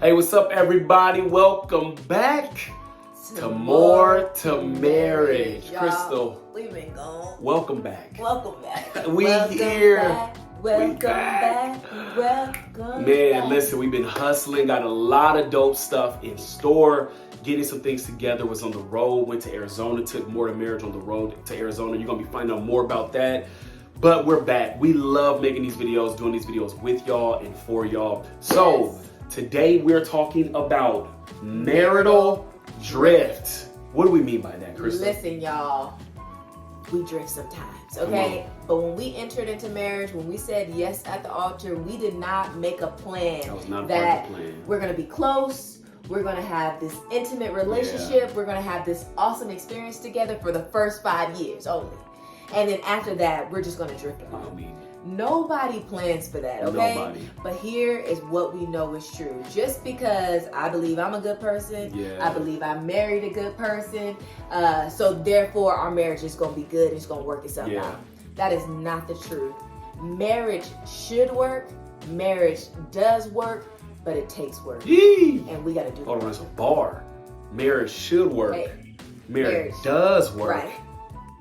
Hey, what's up, everybody? Welcome back to More to Marriage. Crystal, we've been gone. Welcome back. Welcome back. We welcome here. Back. Welcome back. Welcome Man, back. listen, we've been hustling, got a lot of dope stuff in store, getting some things together, was on the road, went to Arizona, took More to Marriage on the road to Arizona. You're going to be finding out more about that. But we're back. We love making these videos, doing these videos with y'all and for y'all. So today we're talking about marital drift. What do we mean by that, Crystal? Listen, y'all, we drift sometimes, okay? But when we entered into marriage, when we said yes at the altar, we did not make a plan that was not that part of the plan. We're going to be close. We're going to have this intimate relationship. We're going to have this awesome experience together for the first 5 years only. And then after that, we're just going to drift apart. Nobody plans for that, okay? Nobody. But here is what we know is true. Just because I believe I'm a good person, I believe I married a good person, so therefore our marriage is going to be good, it's going to work itself out. That is not the truth. Marriage should work, marriage does work, but it takes work. And we got to do it. Hold on, it's a bar. Marriage should work. Hey, marriage does work. Right.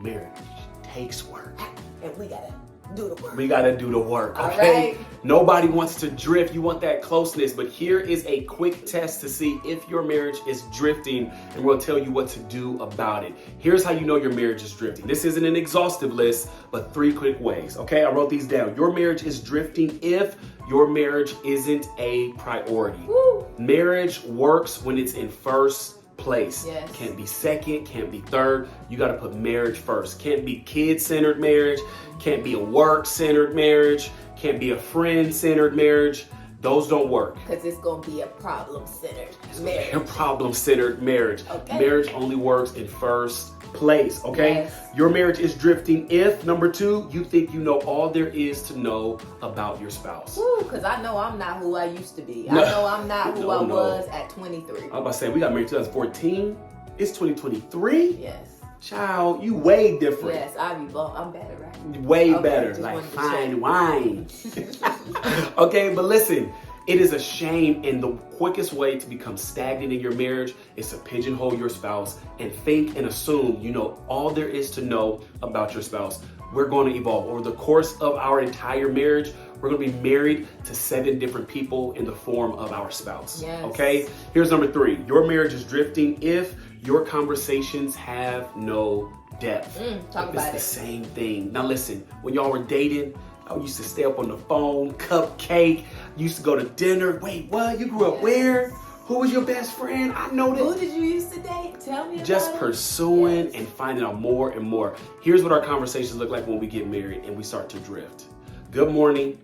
Marriage takes work. And we got to do the work. We gotta do the work, okay? Right. Nobody wants to drift. You want that closeness, but here is a quick test to see if your marriage is drifting, and we'll tell you what to do about it. Here's how you know your marriage is drifting. This isn't an exhaustive list, but 3 quick ways, okay? I wrote these down. Your marriage is drifting if your marriage isn't a priority. Woo. Marriage works when it's in first place. Yes. Can't be second, can't be third. You got to put marriage first. Can't be kid-centered marriage, can't be a work-centered marriage, can't be a friend-centered marriage. Those don't work. Because it's going to be a problem-centered marriage. A problem-centered marriage. Okay. Marriage only works in first place, okay? Yes. Your marriage is drifting if, number 2, you think you know all there is to know about your spouse. Because I know I'm not who I used to be. I know I'm not who I was at 23. I was about to say, we got married in 2014. It's 2023. Yes. Child, you way different. Yes, I'm better, right? Way Okay, better, just like wanted to fine check. wine. Okay, but listen, it is a shame, and the quickest way to become stagnant in your marriage is to pigeonhole your spouse and think and assume you know all there is to know about your spouse. We're going to evolve. Over the course of our entire marriage, we're going to be married to 7 different people in the form of our spouse. Yes. Okay? Here's number 3. Your marriage is drifting if your conversations have no depth. Talk about it. It's the same thing. Now listen, when y'all were dating, I used to stay up on the phone, cupcake, used to go to dinner. Wait, what? You grew up where? Who was your best friend? I know that. Who did you used to date? Tell me about Just it. pursuing and finding out more and more. Here's what our conversations look like when we get married and we start to drift. Good morning.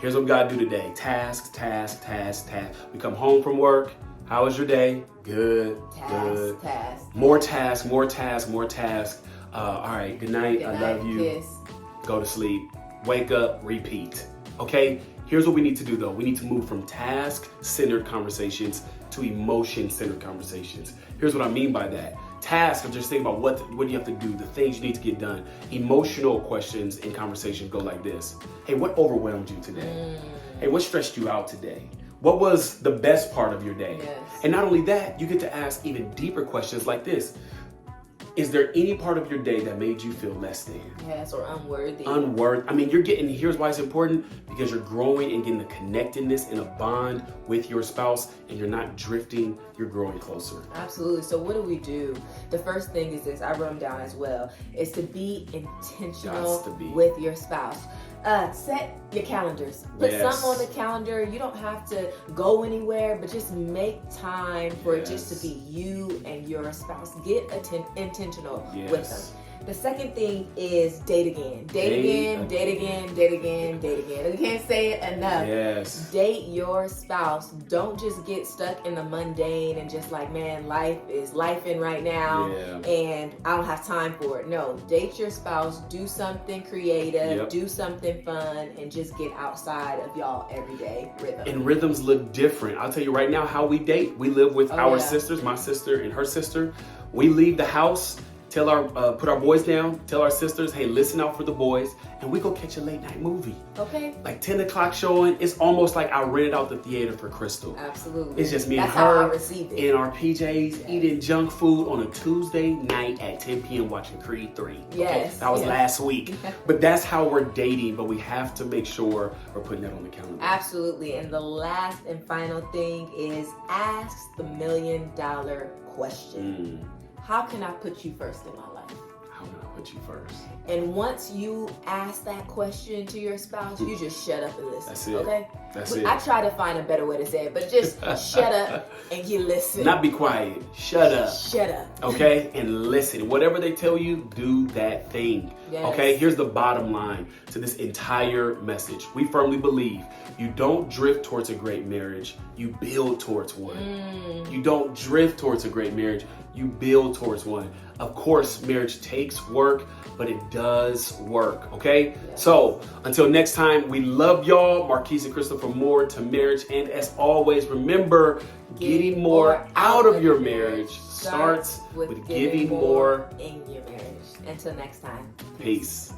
Here's what we gotta do today. Task, task, task, task. We come home from work. How was your day? Good, good. Task. More task, more task, more task. All right, good night. I love you. Kiss. Go to sleep. Wake up, repeat. Okay? Here's what we need to do though. We need to move from task-centered conversations to emotion-centered conversations. Here's what I mean by that. Task, I'm just thinking about what you have to do, the things you need to get done. Emotional questions in conversations go like this. Hey, what overwhelmed you today? Hey, what stressed you out today? What was the best part of your day? Yes. And not only that, you get to ask even deeper questions like this. Is there any part of your day that made you feel less than? Yes, or unworthy. I mean, here's why it's important, because you're growing and getting the connectedness and a bond with your spouse, and you're not drifting, you're growing closer. Absolutely. So what do we do? The first thing is this, I wrote them down as well, is to be intentional with your spouse. Set your calendars. Put something on the calendar. You don't have to go anywhere, but just make time for it just to be you and your spouse. Get intentional with them. The second thing is date again. Date again, date again, date again, date again. We can't say it enough. Yes. Date your spouse. Don't just get stuck in the mundane and just like, man, life is lifing right now and I don't have time for it. No, date your spouse. Do something creative. Do something fun, and just get outside of y'all everyday rhythm. And rhythms look different. I'll tell you right now how we date. We live with our sisters, my sister and her sister. We leave the house Tell put our boys down. Tell our sisters, hey, listen out for the boys, and we go catch a late night movie. Okay. Like 10 o'clock showing. It's almost like I rented out the theater for Crystal. Absolutely. It's just me That's and her how I received it. in our PJs eating junk food on a Tuesday night at 10 p.m. watching Creed 3. Yes. Okay? That was last week. But that's how we're dating, but we have to make sure we're putting that on the calendar. Absolutely. And the last and final thing is ask the $1 million question. How can I put you first in my life? How can I put you first? And once you ask that question to your spouse, you just shut up and listen. That's it. Okay? That's it. I try to find a better way to say it, but just shut up and you listen. Not be quiet. Shut up. Shut up. Okay? And listen. Whatever they tell you, do that thing. Yes. Okay? Here's the bottom line to this entire message. We firmly believe you don't drift towards a great marriage, you build towards one. You don't drift towards a great marriage, you build towards one. Of course, marriage takes work, but it does work, okay? Yeah. So, until next time, we love y'all. 𝐷 and Crystal for more to marriage. And as always, remember, getting more out of your marriage starts with giving more in your marriage. Until next time. Peace.